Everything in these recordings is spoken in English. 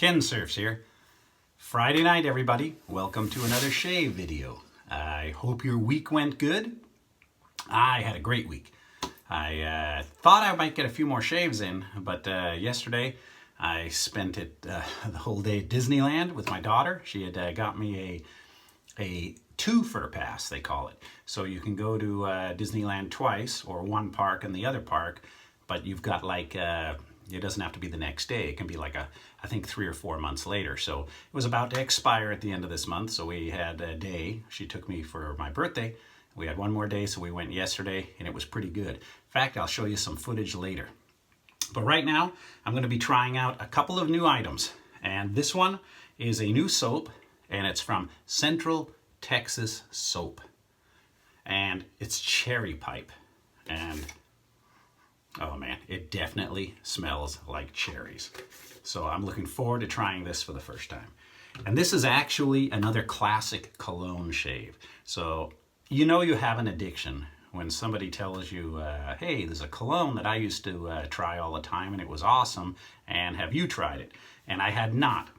Kensurfs here. Friday night, everybody. Welcome to another shave video. I hope your week went good. I had a great week. I thought I might get a few more shaves in, but yesterday I spent it the whole day at Disneyland with my daughter. She had got me a two-for pass, they call it. So you can go to Disneyland twice, or one park and the other park, but you've got like, it doesn't have to be the next day. It can be like I think 3 or 4 months later. So it was about to expire at the end of this month, so we had a day. She took me for my birthday. We had one more day, so we went yesterday, and it was pretty good. In fact, I'll show you some footage later. But right now, I'm going to be trying out a couple of new items. And this one is a new soap, and it's from Central Texas Soap. And it's cherry pipe. And oh man, it definitely smells like cherries. So I'm looking forward to trying this for the first time. And this is actually another Classic Cologne shave. So you know you have an addiction when somebody tells you, hey, there's a cologne that I used to try all the time and it was awesome, and have you tried it? And I had not.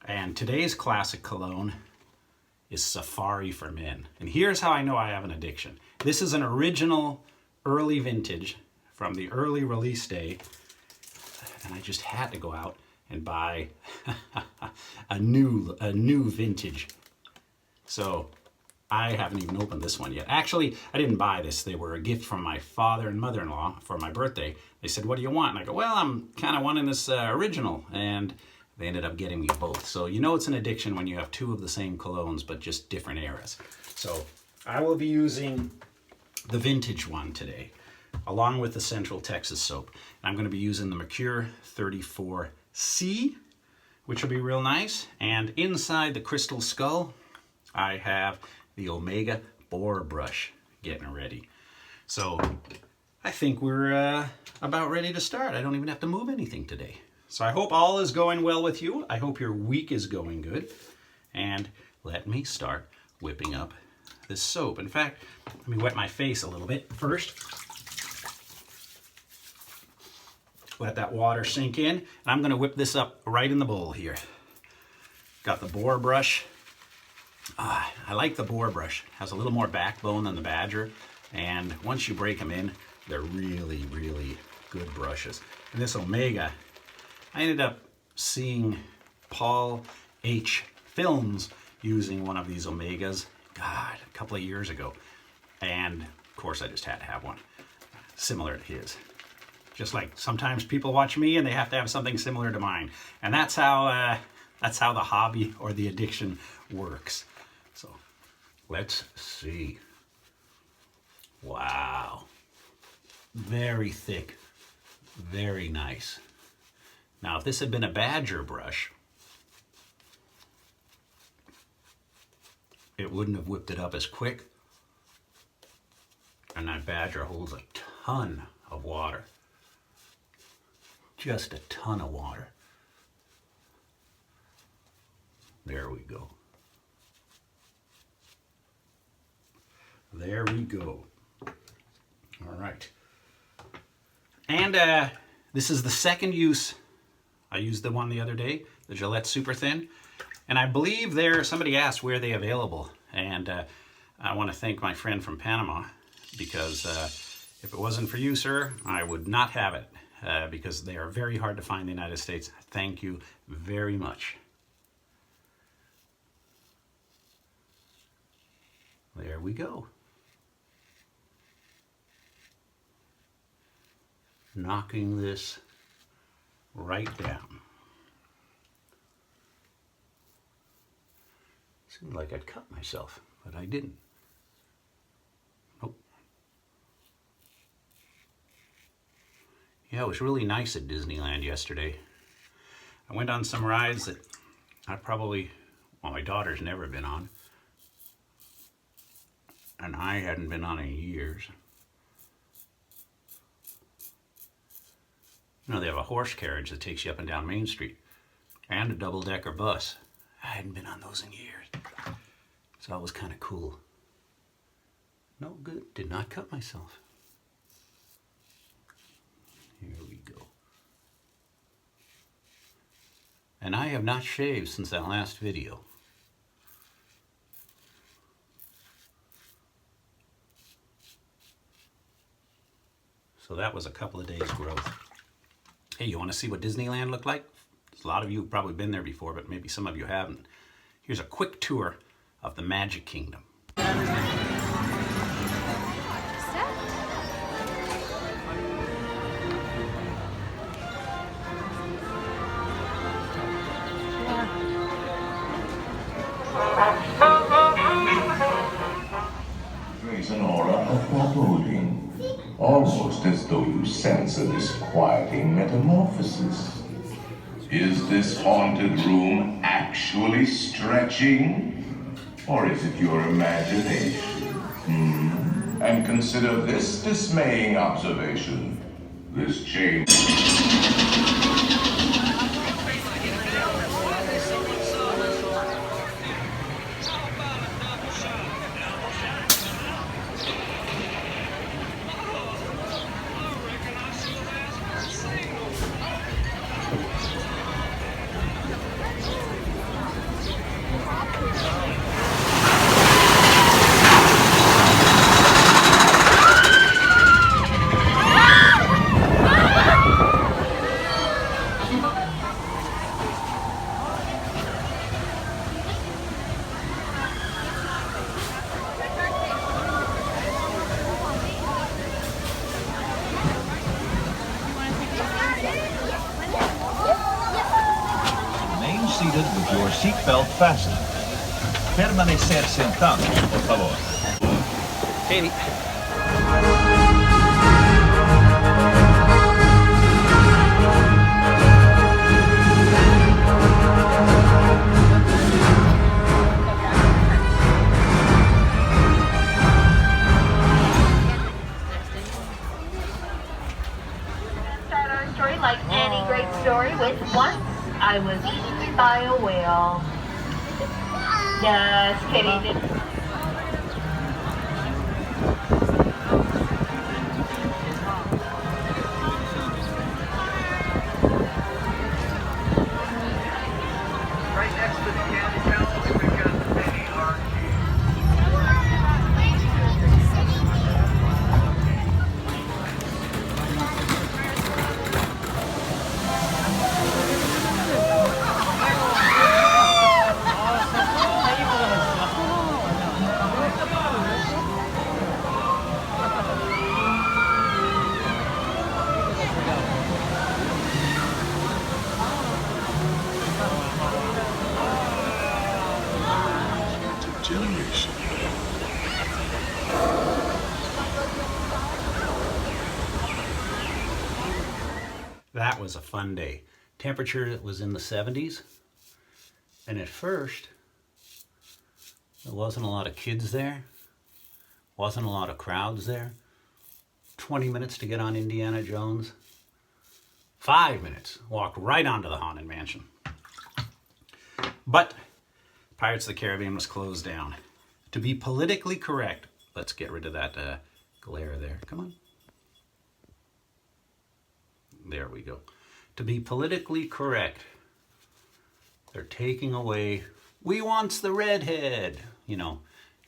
And today's Classic Cologne is Safari for Men. And here's how I know I have an addiction. This is an original early vintage from the early release day, and I just had to go out and buy a new vintage. So I haven't even opened this one yet. Actually, I didn't buy this. They were a gift from my father and mother-in-law for my birthday. They said, what do you want? And I go, well, I'm kind of wanting this original. And they ended up getting me both. So you know it's an addiction when you have two of the same colognes, but just different eras. So I will be using the vintage one today, along with the Central Texas Soap. And I'm going to be using the Merkur 34C, which will be real nice. And inside the crystal skull, I have the Omega Boar brush getting ready. So I think we're about ready to start. I don't even have to move anything today. So I hope all is going well with you. I hope your week is going good. And let me start whipping up this soap. In fact, let me wet my face a little bit first. Let that water sink in. And I'm going to whip this up right in the bowl here. Got the Boar brush. I like the Boar brush. It has a little more backbone than the Badger. And once you break them in, they're really, really good brushes. And this Omega, I ended up seeing Paul H. Films using one of these Omegas, God, a couple of years ago. And of course, I just had to have one similar to his. Just like sometimes people watch me and they have to have something similar to mine. And that's how the hobby or the addiction works. So let's see. Wow. Very thick, very nice. Now, if this had been a Badger brush, it wouldn't have whipped it up as quick. And that Badger holds a ton of water. Just a ton of water. There we go. There we go. All right. And this is the second use. I used the one the other day, the Gillette Super Thin. And I believe somebody asked where they're available. And I want to thank my friend from Panama, because if it wasn't for you, sir, I would not have it. Because they are very hard to find in the United States. Thank you very much. There we go. Knocking this right down. Seemed like I'd cut myself, but I didn't. Nope. Yeah, it was really nice at Disneyland yesterday. I went on some rides that my daughter's never been on. And I hadn't been on in years. You know, they have a horse carriage that takes you up and down Main Street. And a double-decker bus. I hadn't been on those in years. So that was kind of cool. No good. Did not cut myself. Here we go. and I have not shaved since that last video. So that was a couple of days growth. Hey, you want to see what Disneyland looked like? A lot of you have probably been there before, but maybe some of you haven't. Here's a quick tour of the Magic Kingdom. There's an aura of foreboding, almost as though you sense a disquieting metamorphosis. Is this haunted room actually stretching? Or is it your imagination? And consider this dismaying observation. This chamber... Seated with your seatbelt fastened. Permanecer sentado, por favor. Katie. Start our story like any great story with once I was eaten by a whale. Just kidding. Right next to the candy palace, we've got the mini arcade. generation. That was a fun day. Temperature was in the 70s. And at first, there wasn't a lot of kids there. Wasn't a lot of crowds there. 20 minutes to get on Indiana Jones. 5 minutes. Walked right onto the Haunted Mansion. But Pirates of the Caribbean was closed down. To be politically correct, let's get rid of that glare there. Come on. There we go. To be politically correct, they're taking away, we wants the redhead. You know,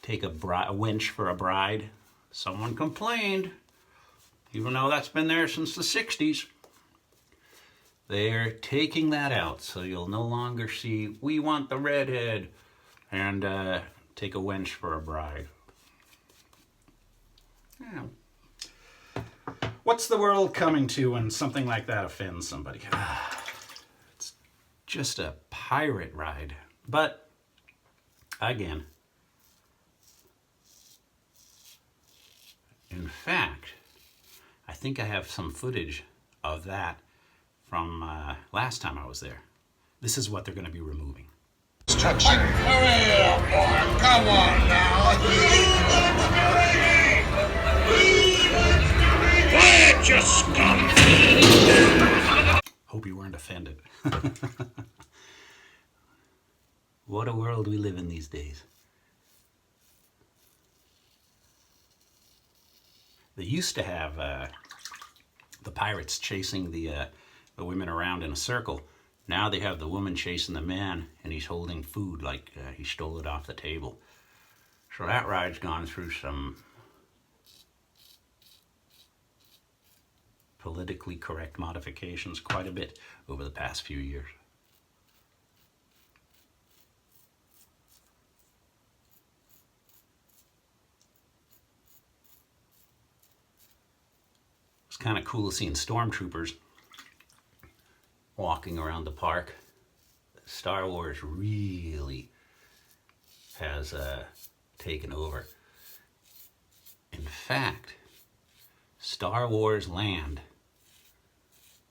take a wench for a bride. Someone complained, even though that's been there since the 60s. They're taking that out, so you'll no longer see, we want the redhead, and take a wench for a bride. Yeah. What's the world coming to when something like that offends somebody? It's just a pirate ride. But, again, in fact, I think I have some footage of that from last time I was there. This is what they're going to be removing. Hurry up, boy. Come on now. Quiet, you scum! Hope you weren't offended. What a world we live in these days. They used to have the pirates chasing the women around in a circle. Now they have the woman chasing the man, and he's holding food like he stole it off the table. So that ride's gone through some politically correct modifications quite a bit over the past few years. It's kind of cool seeing stormtroopers walking around the park. Star Wars really has taken over. In fact, Star Wars Land,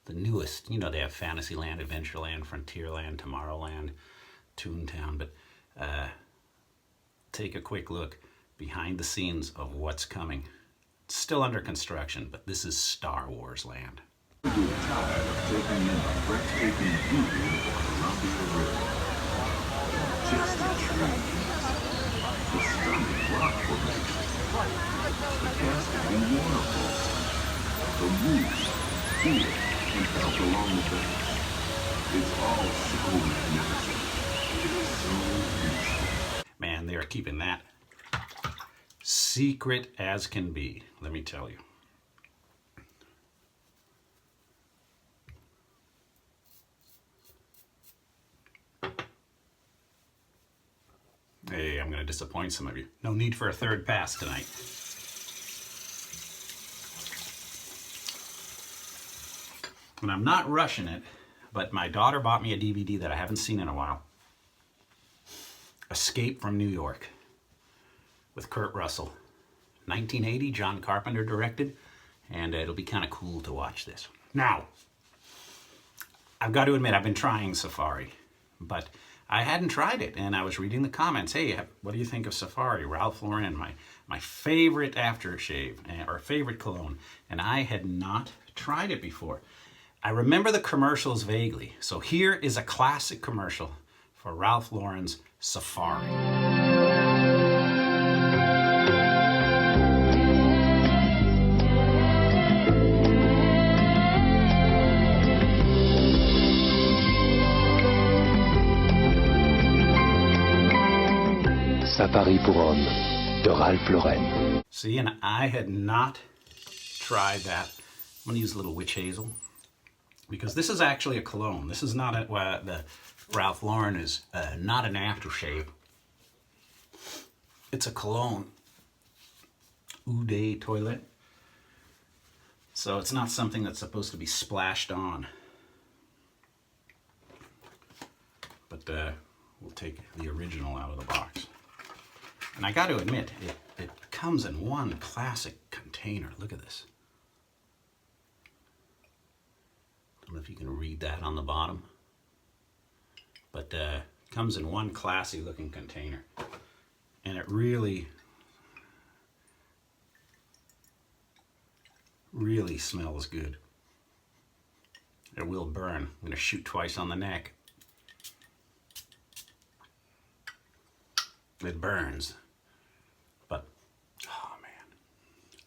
the newest, you know, they have Fantasyland, Adventureland, Frontierland, Tomorrowland, Toontown, but take a quick look behind the scenes of what's coming. It's still under construction, but this is Star Wars Land. Tired of taking in the breathtaking beauty of the Columbia River. Majestic trees, the stunning rock formation, the cascading waterfalls, the moose, deer, and elk along the banks. It's all so magnificent. It is so peaceful. Man, they're keeping that secret as can be, let me tell you. Hey, I'm going to disappoint some of you. No need for a third pass tonight. And I'm not rushing it, but my daughter bought me a DVD that I haven't seen in a while. Escape from New York with Kurt Russell. 1980, John Carpenter directed, and it'll be kind of cool to watch this. Now, I've got to admit, I've been trying Safari, but I hadn't tried it, and I was reading the comments. Hey, what do you think of Safari? Ralph Lauren, my favorite aftershave, or favorite cologne, and I had not tried it before. I remember the commercials vaguely, so here is a classic commercial for Ralph Lauren's Safari. Safari pour homme de Ralph Lauren. See, and I had not tried that. I'm going to use a little witch hazel because this is actually a cologne. This is not the Ralph Lauren is not an aftershave. It's a cologne. Eau de toilette. So it's not something that's supposed to be splashed on. But we'll take the original out of the box. And I got to admit, it comes in one classic container. Look at this. Don't know if you can read that on the bottom. But it comes in one classy looking container. And it really smells good. It will burn. I'm going to shoot twice on the neck. It burns. But, oh man.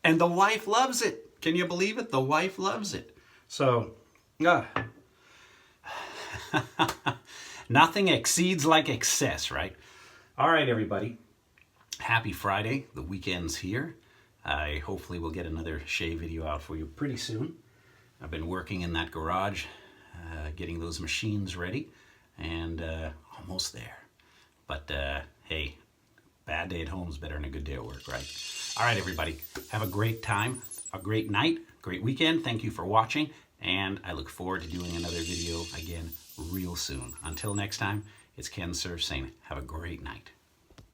And the wife loves it. Can you believe it? The wife loves it. So, nothing exceeds like excess, right? All right, everybody. Happy Friday. The weekend's here. I hopefully will get another shave video out for you pretty soon. I've been working in that garage, getting those machines ready, and almost there. But hey, bad day at home is better than a good day at work, right? All right, everybody. Have a great time, a great night, great weekend. Thank you for watching, and I look forward to doing another video again real soon. Until next time, it's Kensurfs saying have a great night.